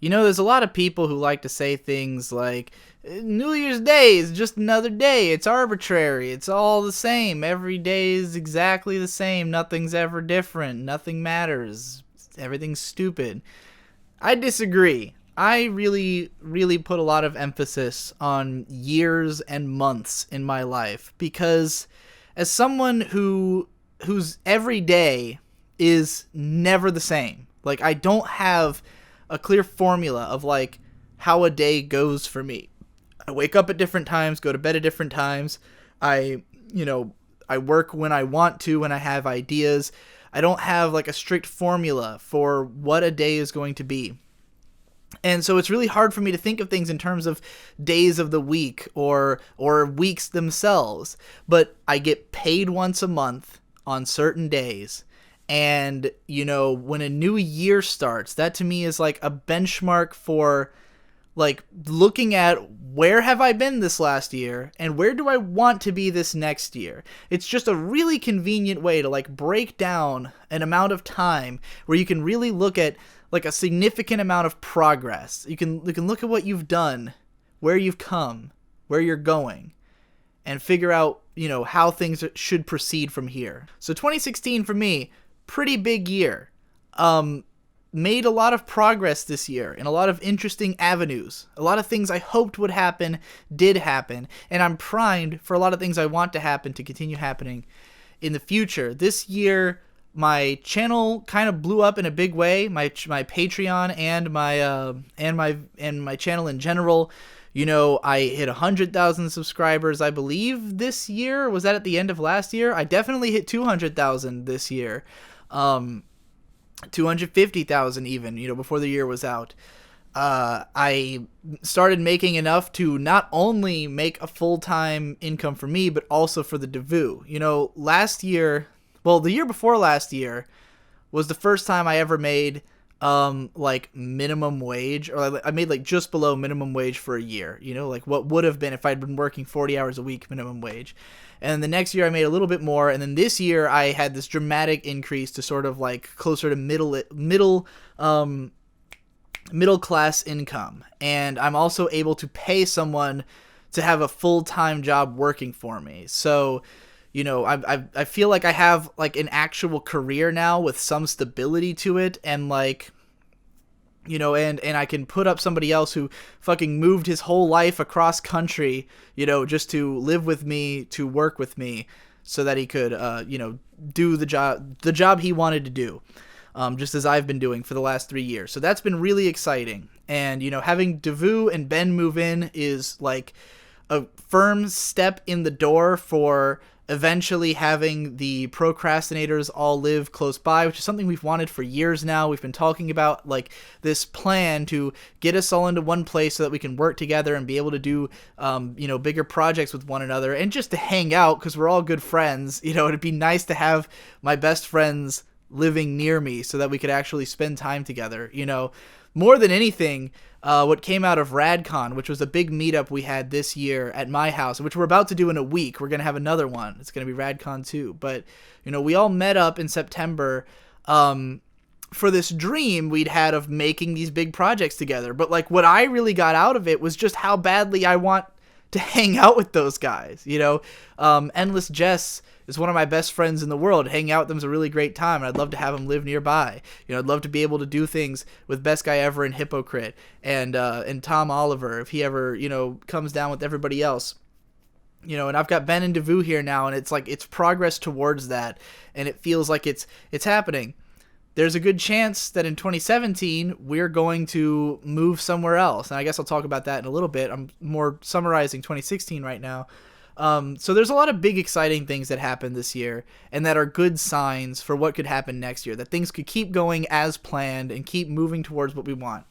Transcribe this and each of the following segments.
There's a lot of people who like to say things like, New Year's Day is just another day. It's arbitrary. It's all the same. Every day is exactly the same. Nothing's ever different. Nothing matters. Everything's stupid. I disagree. I really, really put a lot of emphasis on years and months in my life because as someone whose every day is never the same, like I don't have a clear formula of like how a day goes for me. I wake up at different times, go to bed at different times. I, I work when I want to, when I have ideas. I don't have like a strict formula for what a day is going to be. And so it's really hard for me to think of things in terms of days of the week or weeks themselves. But I get paid once a month on certain days. And, when a new year starts, that to me is like a benchmark for like looking at where have I been this last year and where do I want to be this next year. It's just a really convenient way to like break down an amount of time where you can really look at like a significant amount of progress. You can look at what you've done, where you've come, where you're going, and figure out, how things should proceed from here. So 2016 for me, pretty big year. Made a lot of progress this year in a lot of interesting avenues. A lot of things I hoped would happen did happen, and I'm primed for a lot of things I want to happen to continue happening in the future. This year, my channel kind of blew up in a big way. My Patreon and my channel in general. I hit 100,000 subscribers, I believe, this year. Was that at the end of last year? I definitely hit 200,000 this year. 250,000 even, before the year was out. I started making enough to not only make a full-time income for me, but also for the Devu. Last year, the year before last year was the first time I ever made like minimum wage, or I made like just below minimum wage for a year, like what would have been if I'd been working 40 hours a week minimum wage. And the next year I made a little bit more, and then this year I had this dramatic increase to sort of like closer to middle class income. And I'm also able to pay someone to have a full-time job working for me. So, I feel like I have like an actual career now with some stability to it, and like, and I can put up somebody else who fucking moved his whole life across country, just to live with me, to work with me, so that he could, do the job he wanted to do, just as I've been doing for the last 3 years. So that's been really exciting. And, having Devu and Ben move in is like a firm step in the door for eventually having the procrastinators all live close by, which is something we've wanted for years now. We've been talking about like this plan to get us all into one place so that we can work together and be able to do, bigger projects with one another, and just to hang out because we're all good friends. It'd be nice to have my best friends living near me so that we could actually spend time together. More than anything, what came out of RadCon, which was a big meetup we had this year at my house, which we're about to do in a week. We're going to have another one. It's going to be RadCon 2. But, we all met up in September for this dream we'd had of making these big projects together. But, like, what I really got out of it was just how badly I want to hang out with those guys, Endless Jess is one of my best friends in the world. Hanging out with them is a really great time, and I'd love to have him live nearby. I'd love to be able to do things with Best Guy Ever and Hypocrite and Tom Oliver if he ever, comes down with everybody else. And I've got Ben and Devu here now, and it's like it's progress towards that, and it feels like it's happening. There's a good chance that in 2017 we're going to move somewhere else, and I guess I'll talk about that in a little bit. I'm more summarizing 2016 right now. So there's a lot of big exciting things that happened this year and that are good signs for what could happen next year, that things could keep going as planned and keep moving towards what we want.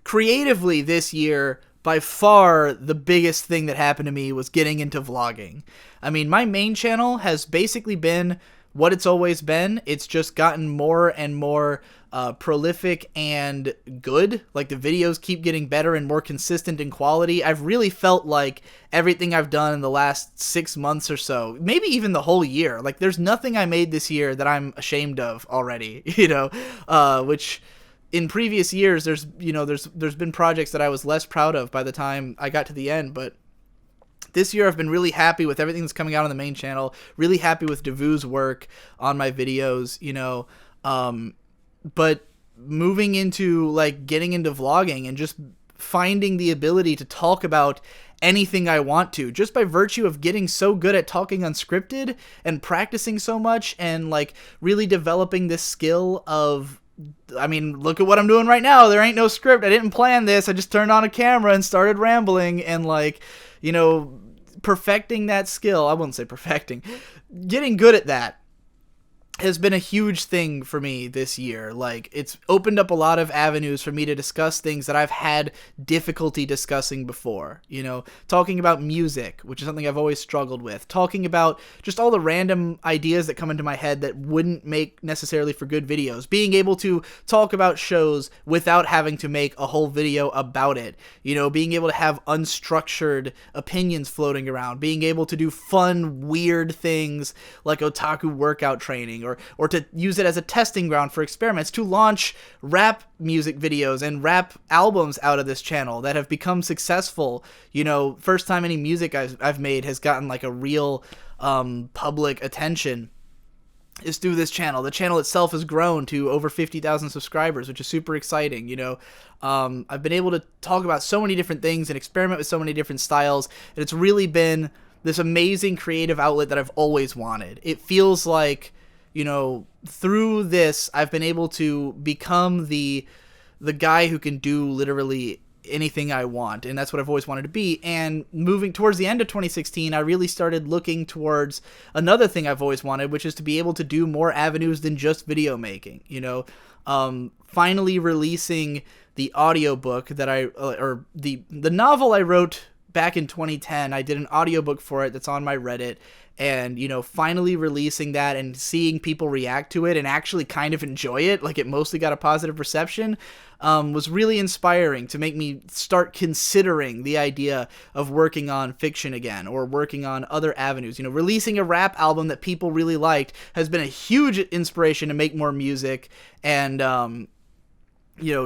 Creatively this year, by far the biggest thing that happened to me was getting into vlogging. I mean, my main channel has basically been what it's always been. It's just gotten more and more prolific and good. Like, the videos keep getting better and more consistent in quality. I've really felt like everything I've done in the last 6 months or so, maybe even the whole year, like there's nothing I made this year that I'm ashamed of already, which in previous years, there's been projects that I was less proud of by the time I got to the end, but this year I've been really happy with everything that's coming out on the main channel, really happy with Davu's work on my videos, but moving into like getting into vlogging and just finding the ability to talk about anything I want to, just by virtue of getting so good at talking unscripted and practicing so much and like really developing this skill of, I mean, look at what I'm doing right now. There ain't no script. I didn't plan this. I just turned on a camera and started rambling, and like, perfecting that skill. I wouldn't say perfecting. Getting good at that has been a huge thing for me this year. Like, it's opened up a lot of avenues for me to discuss things that I've had difficulty discussing before. Talking about music, which is something I've always struggled with. Talking about just all the random ideas that come into my head that wouldn't make necessarily for good videos. Being able to talk about shows without having to make a whole video about it. Being able to have unstructured opinions floating around. Being able to do fun, weird things like otaku workout training, or to use it as a testing ground for experiments, to launch rap music videos and rap albums out of this channel that have become successful. First time any music I've made has gotten like a real public attention is through this channel. The channel itself has grown to over 50,000 subscribers, which is super exciting. I've been able to talk about so many different things and experiment with so many different styles, and it's really been this amazing creative outlet that I've always wanted. It feels like, through this, I've been able to become the guy who can do literally anything I want, and that's what I've always wanted to be. And moving towards the end of 2016, I really started looking towards another thing I've always wanted, which is to be able to do more avenues than just video making. Finally releasing the audiobook that or the novel I wrote back in 2010. I did an audiobook for it that's on my Reddit, and finally releasing that and seeing people react to it and actually kind of enjoy it, like it mostly got a positive reception, was really inspiring to make me start considering the idea of working on fiction again, or working on other avenues. Releasing a rap album that people really liked has been a huge inspiration to make more music, and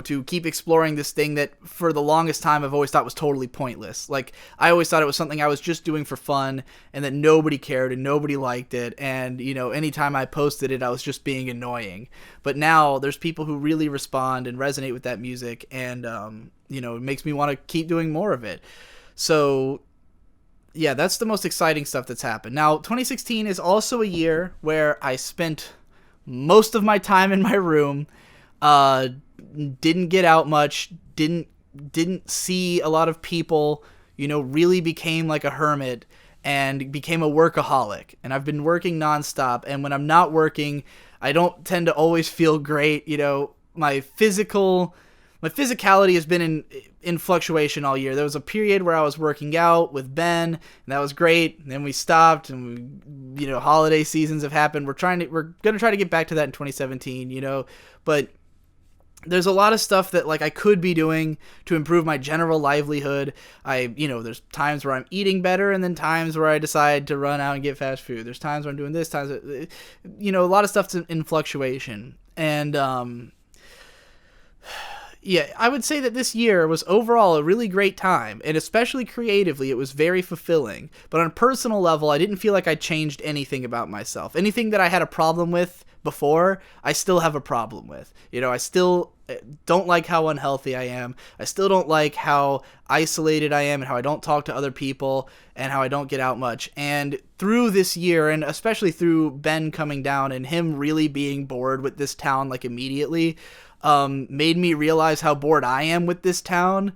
to keep exploring this thing that for the longest time I've always thought was totally pointless. Like, I always thought it was something I was just doing for fun and that nobody cared and nobody liked it. And, anytime I posted it, I was just being annoying. But now there's people who really respond and resonate with that music, and, it makes me want to keep doing more of it. So, yeah, that's the most exciting stuff that's happened. Now, 2016 is also a year where I spent most of my time in my room, didn't get out much, didn't see a lot of people, really became like a hermit and became a workaholic. And I've been working nonstop, and when I'm not working, I don't tend to always feel great. My physicality has been in fluctuation all year. There was a period where I was working out with Ben, and that was great. And then we stopped, and holiday seasons have happened. We're going to try to get back to that in 2017, but there's a lot of stuff that like I could be doing to improve my general livelihood. There's times where I'm eating better, and then times where I decide to run out and get fast food. There's times where I'm doing this, times, a lot of stuff's in fluctuation. And, yeah, I would say that this year was overall a really great time, and especially creatively, it was very fulfilling. But on a personal level, I didn't feel like I changed anything about myself. Anything that I had a problem with before, I still have a problem with. I still don't like how unhealthy I am. I still don't like how isolated I am and how I don't talk to other people and how I don't get out much. And through this year, and especially through Ben coming down and him really being bored with this town like immediately, made me realize how bored I am with this town.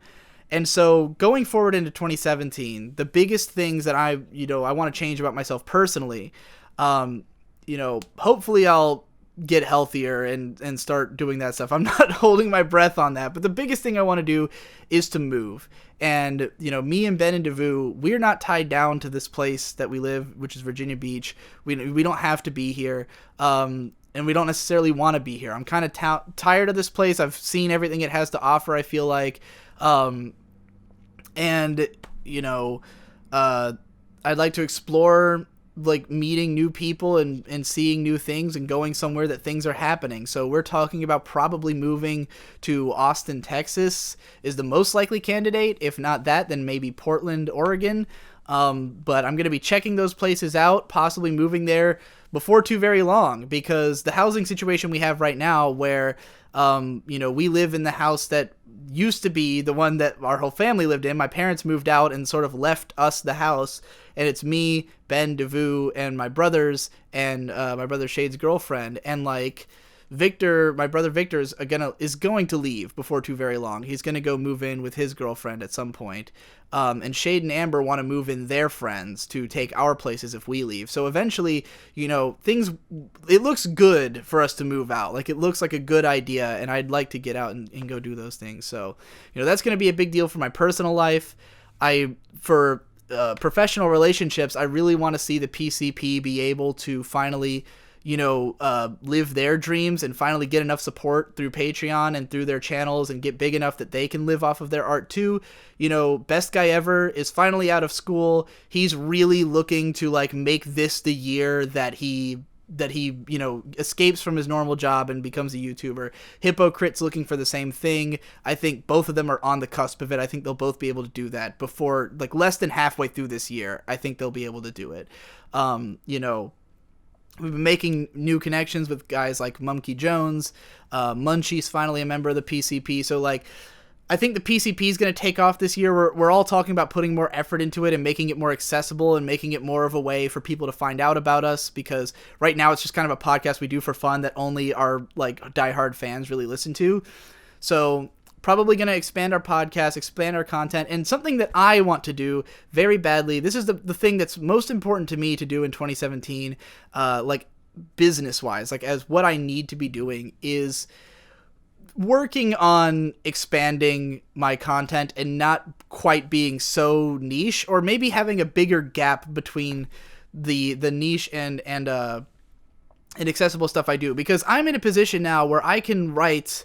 And so going forward into 2017, the biggest things that I want to change about myself personally, hopefully I'll get healthier and start doing that stuff. I'm not holding my breath on that, but the biggest thing I want to do is to move. And, me and Ben and Davu, we're not tied down to this place that we live, which is Virginia Beach. We don't have to be here. And we don't necessarily want to be here. I'm kind of tired of this place. I've seen everything it has to offer, I feel like. I'd like to explore like meeting new people and seeing new things and going somewhere that things are happening. So we're talking about probably moving to Austin, Texas is the most likely candidate. If not that, then maybe Portland, Oregon. But I'm going to be checking those places out, possibly moving there before too very long, because the housing situation we have right now where, we live in the house that used to be the one that our whole family lived in. My parents moved out and sort of left us the house, and it's me, Ben, Devu, and my brothers, and my brother Shade's girlfriend, and like Victor, my brother Victor is going to leave before too very long. He's gonna go move in with his girlfriend at some point, and Shade and Amber want to move in their friends to take our places if we leave. So eventually, it looks good for us to move out. Like, it looks like a good idea, and I'd like to get out and go do those things. So, that's gonna be a big deal for my personal life. For professional relationships, I really want to see the PCP be able to finally live their dreams and finally get enough support through Patreon and through their channels and get big enough that they can live off of their art too. Best Guy Ever is finally out of school. He's really looking to like make this the year that he escapes from his normal job and becomes a YouTuber. Hypocrite's looking for the same thing. I think both of them are on the cusp of it. I think they'll both be able to do that before, like, less than halfway through this year. I think they'll be able to do it. We've been making new connections with guys like Mumkey Jones. Munchie's finally a member of the PCP. So, like, I think the PCP is going to take off this year. We're all talking about putting more effort into it and making it more accessible and making it more of a way for people to find out about us, because right now it's just kind of a podcast we do for fun that only our, like, diehard fans really listen to. So probably going to expand our podcast, expand our content, and something that I want to do very badly. This is the thing that's most important to me to do in 2017, like, business-wise, like, as what I need to be doing is working on expanding my content and not quite being so niche, or maybe having a bigger gap between the niche and accessible stuff I do, because I'm in a position now where I can write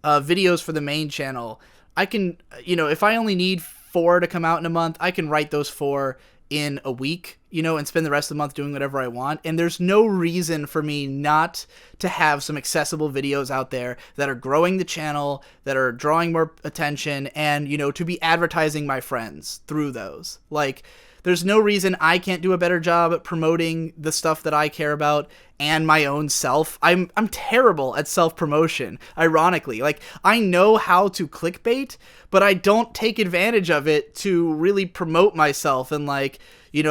videos for the main channel. I can, if I only need 4 to come out in a month, I can write those 4 in a week, and spend the rest of the month doing whatever I want. And there's no reason for me not to have some accessible videos out there that are growing the channel, that are drawing more attention, and, to be advertising my friends through those. Like, there's no reason I can't do a better job at promoting the stuff that I care about and my own self. I'm terrible at self-promotion, ironically. Like, I know how to clickbait, but I don't take advantage of it to really promote myself and, like,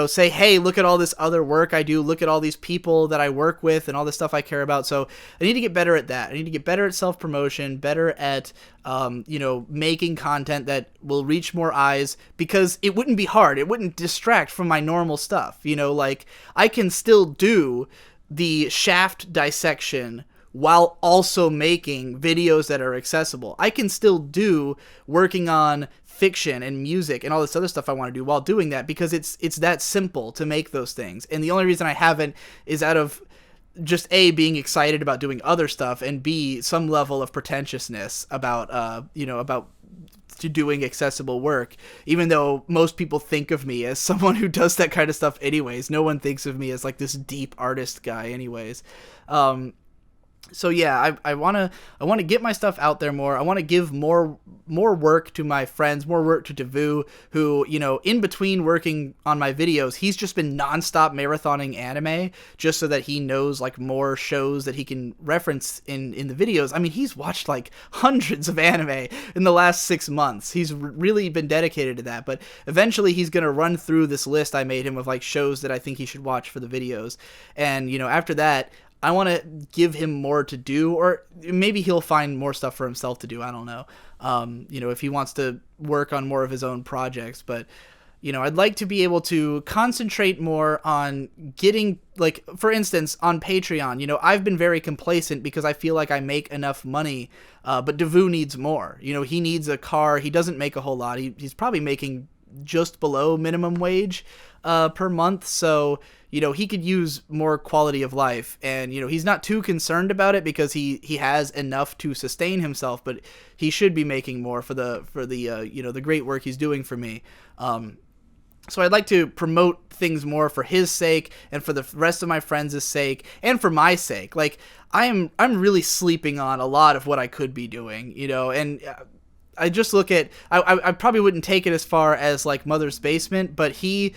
say, hey, look at all this other work I do, look at all these people that I work with and all the stuff I care about. So I need to get better at that. I need to get better at self-promotion, better at, making content that will reach more eyes, because it wouldn't be hard. It wouldn't distract from my normal stuff. Like, I can still do the Shaft dissection while also making videos that are accessible. I can still do working on fiction and music and all this other stuff I want to do while doing that, because it's that simple to make those things. And the only reason I haven't is out of just A, being excited about doing other stuff, and B, some level of pretentiousness about about to doing accessible work, even though most people think of me as someone who does that kind of stuff anyways. No one thinks of me as like this deep artist guy anyways. So yeah, I want to get my stuff out there more. I want to give more work to my friends, more work to Devu, who, in between working on my videos, he's just been nonstop marathoning anime just so that he knows, like, more shows that he can reference in the videos. I mean, he's watched like hundreds of anime in the last 6 months. He's really been dedicated to that. But eventually he's going to run through this list I made him of, like, shows that I think he should watch for the videos. And, after that, I want to give him more to do, or maybe he'll find more stuff for himself to do. I don't know. If he wants to work on more of his own projects, but, I'd like to be able to concentrate more on getting, like, for instance, on Patreon, I've been very complacent because I feel like I make enough money, but Devu needs more. He needs a car. He doesn't make a whole lot. He's probably making just below minimum wage per month, so he could use more quality of life, and he's not too concerned about it because he has enough to sustain himself, but he should be making more for the the great work he's doing for me. So I'd like to promote things more for his sake and for the rest of my friends' sake and for my sake. Like I'm really sleeping on a lot of what I could be doing, you know, and I just look at I probably wouldn't take it as far as like Mother's Basement, but he's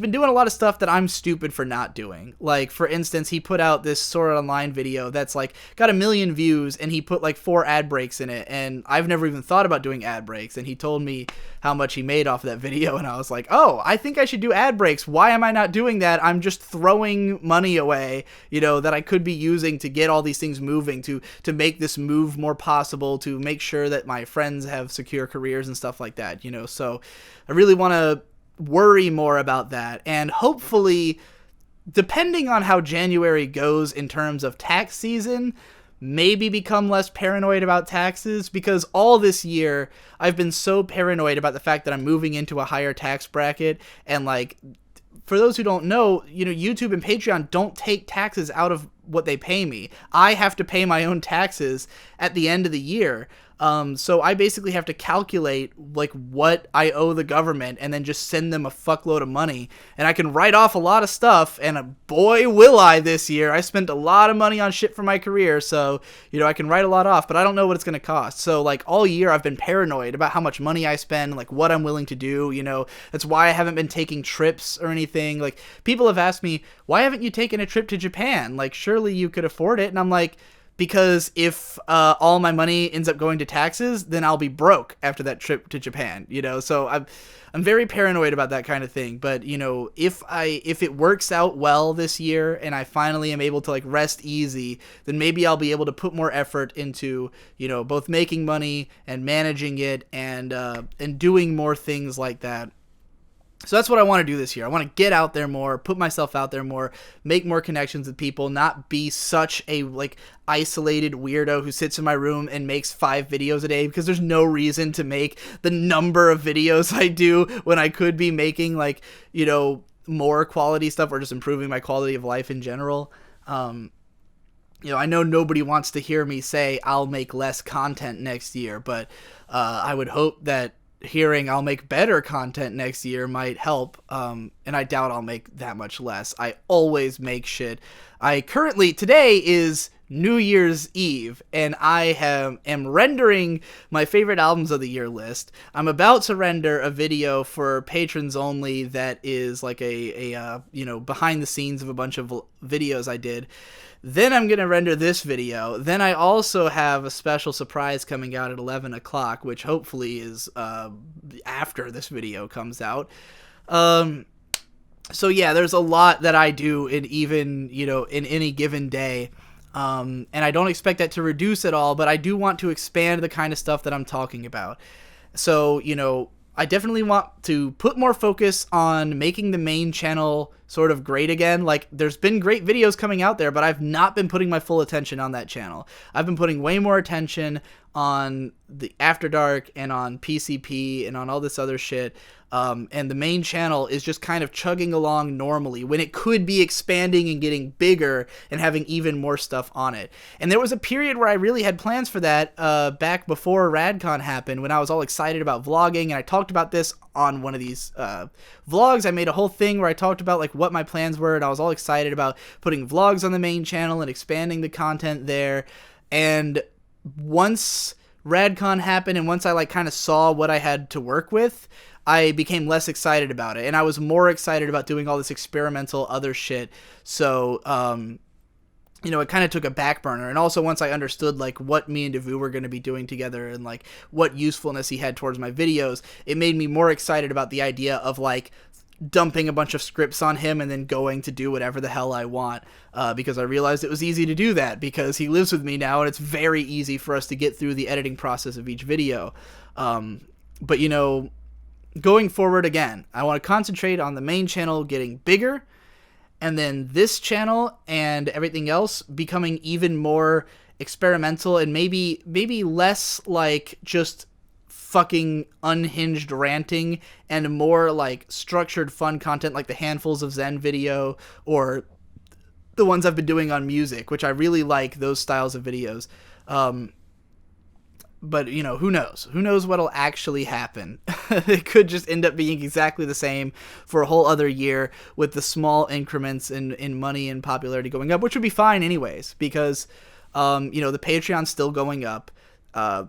been doing a lot of stuff that I'm stupid for not doing. Like, for instance, he put out this Sword Art Online video that's, like, got 1 million views, and he put, like, 4 ad breaks in it, and I've never even thought about doing ad breaks, and he told me how much he made off of that video, and I was like, oh, I think I should do ad breaks. Why am I not doing that? I'm just throwing money away, you know, that I could be using to get all these things moving, to make this move more possible, to make sure that my friends have secure careers and stuff like that, you know, so I really want to worry more about that, and hopefully, depending on how January goes in terms of tax season, maybe become less paranoid about taxes, because all this year I've been so paranoid about the fact that I'm moving into a higher tax bracket, and like, for those who don't know, you know, YouTube and Patreon don't take taxes out of what they pay me. I have to pay my own taxes at the end of the year. So I basically have to calculate like what I owe the government and then just send them a fuckload of money. And I can write off a lot of stuff, and boy will I this year. I spent a lot of money on shit for my career, so, you know, I can write a lot off, but I don't know what it's going to cost. So like all year I've been paranoid about how much money I spend, like what I'm willing to do, you know. That's why I haven't been taking trips or anything. Like, people have asked me, why haven't you taken a trip to Japan? Like, surely you could afford it. And I'm like, because if all my money ends up going to taxes, then I'll be broke after that trip to Japan, you know. So I'm very paranoid about that kind of thing. But, you know, if it works out well this year and I finally am able to like rest easy, then maybe I'll be able to put more effort into, you know, both making money and managing it and doing more things like that. So that's what I want to do this year. I want to get out there more, put myself out there more, make more connections with people, not be such a like isolated weirdo who sits in my room and makes 5 videos a day, because there's no reason to make the number of videos I do when I could be making like, you know, more quality stuff or just improving my quality of life in general. You know, I know nobody wants to hear me say I'll make less content next year, but I would hope that hearing I'll make better content next year might help, and I doubt I'll make that much less. I always make shit. Today is New Year's Eve, and I am rendering my favorite albums of the year list. I'm about to render a video for patrons only that is like a you know, behind the scenes of a bunch of videos I did. Then I'm going to render this video. Then I also have a special surprise coming out at 11 o'clock, which hopefully is after this video comes out. So yeah, there's a lot that I do in even, you know, in any given day. And I don't expect that to reduce at all, but I do want to expand the kind of stuff that I'm talking about. So, you know, I definitely want to put more focus on making the main channel sort of great again. Like, there's been great videos coming out there, but I've not been putting my full attention on that channel. I've been putting way more attention on the After Dark and on PCP and on all this other shit. And the main channel is just kind of chugging along normally when it could be expanding and getting bigger and having even more stuff on it. And there was a period where I really had plans for that back before RadCon happened, when I was all excited about vlogging, and I talked about this on one of these vlogs. I made a whole thing where I talked about like what my plans were, and I was all excited about putting vlogs on the main channel and expanding the content there. And once RadCon happened, and once I like kind of saw what I had to work with, I became less excited about it, and I was more excited about doing all this experimental other shit. So, you know, it kind of took a back burner. And also, once I understood like what me and Devu were going to be doing together and like what usefulness he had towards my videos, it made me more excited about the idea of like dumping a bunch of scripts on him and then going to do whatever the hell I want, because I realized it was easy to do that because he lives with me now, and it's very easy for us to get through the editing process of each video. But, you know, going forward, again, I want to concentrate on the main channel getting bigger, and then this channel and everything else becoming even more experimental and maybe less like just fucking unhinged ranting and more like structured fun content like the Handfuls of Zen video or the ones I've been doing on music, which I really like those styles of videos. but you know, who knows? Who knows what'll actually happen? It could just end up being exactly the same for a whole other year with the small increments in money and popularity going up, which would be fine anyways, because you know, the Patreon's still going up.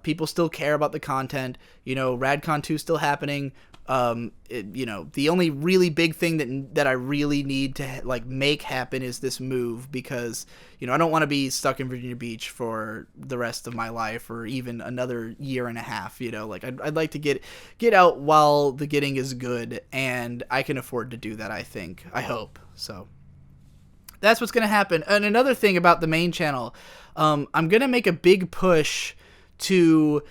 People still care about the content. You know, RadCon 2 still happening. You know, the only really big thing that I really need to like make happen is this move, because, you know, I don't want to be stuck in Virginia Beach for the rest of my life or even another year and a half. You know, like I'd like to get out while the getting is good, and I can afford to do that. I hope so. That's what's gonna happen. And another thing about the main channel, I'm gonna make a big push to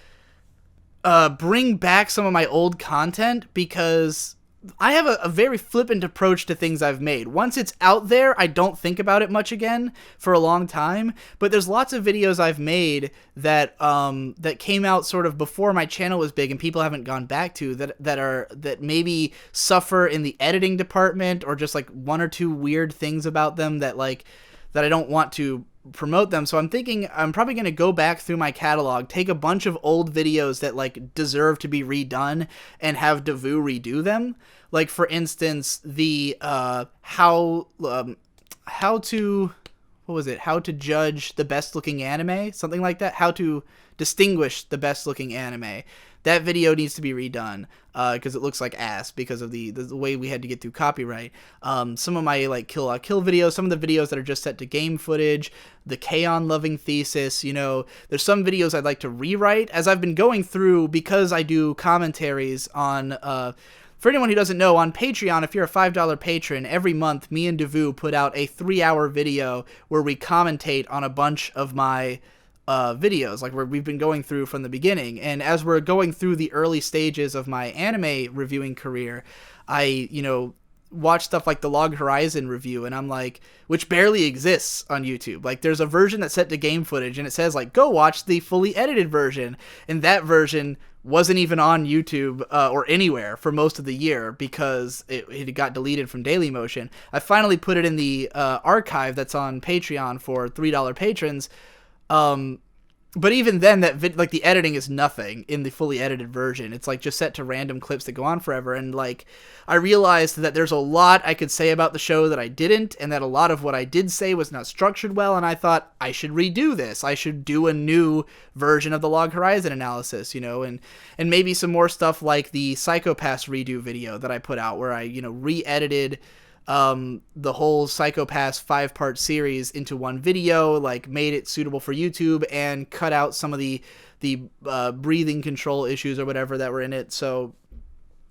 bring back some of my old content, because I have a very flippant approach to things I've made. Once it's out there, I don't think about it much again for a long time. But there's lots of videos I've made that that came out sort of before my channel was big and people haven't gone back to, that maybe suffer in the editing department, or just like one or two weird things about them that I don't want to promote them. So I'm thinking I'm probably going to go back through my catalog, take a bunch of old videos that like deserve to be redone, and have Devu redo them. Like, for instance, the how to judge the best looking anime, something like that, how to distinguish the best looking anime. That video needs to be redone because it looks like ass because of the way we had to get through copyright. Some of my like Kill La Kill videos, some of the videos that are just set to game footage, the K-On! Loving Thesis, you know, there's some videos I'd like to rewrite as I've been going through, because I do commentaries on... For anyone who doesn't know, on Patreon, if you're a $5 patron, every month me and Devu put out a 3-hour video where we commentate on a bunch of my videos, like where we've been going through from the beginning. And as we're going through the early stages of my anime reviewing career, I, you know, watch stuff like the Log Horizon review, and I'm like, which barely exists on YouTube. Like, there's a version that's set to game footage, and it says, like, go watch the fully edited version. And that version wasn't even on YouTube or anywhere for most of the year, because it got deleted from Dailymotion. I finally put it in the archive that's on Patreon for $3 patrons. But even then, like the editing is nothing in the fully edited version. It's like just set to random clips that go on forever. And like, I realized that there's a lot I could say about the show that I didn't, and that a lot of what I did say was not structured well. And I thought I should redo this. I should do a new version of the Log Horizon analysis, you know, and maybe some more stuff like the Psycho-Pass redo video that I put out, where I, you know, re-edited the whole Psycho-Pass 5-part series into one video, like made it suitable for YouTube, and cut out some of the breathing control issues or whatever that were in it. So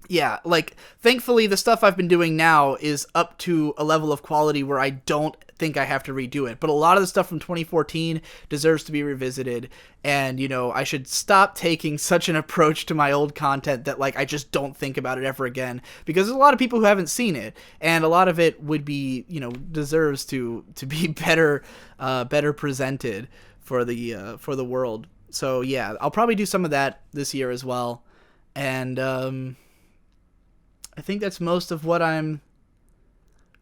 yeah, like, thankfully the stuff I've been doing now is up to a level of quality where I don't think I have to redo it. But a lot of the stuff from 2014 deserves to be revisited, and, you know, I should stop taking such an approach to my old content that, like, I just don't think about it ever again, because there's a lot of people who haven't seen it, and a lot of it would be, you know, deserves to be better presented for the world. So yeah, I'll probably do some of that this year as well. And I think that's most of what I'm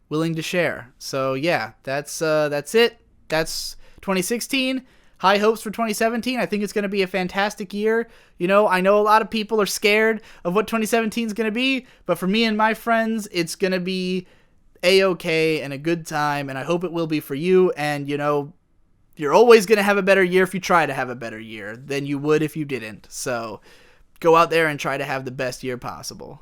willing to share. So yeah, that's it. That's 2016. High hopes for 2017. I think it's going to be a fantastic year. You know, I know a lot of people are scared of what 2017 is going to be, but for me and my friends, it's going to be a-okay and a good time, and I hope it will be for you. And, you know, you're always going to have a better year if you try to have a better year than you would if you didn't. So go out there and try to have the best year possible.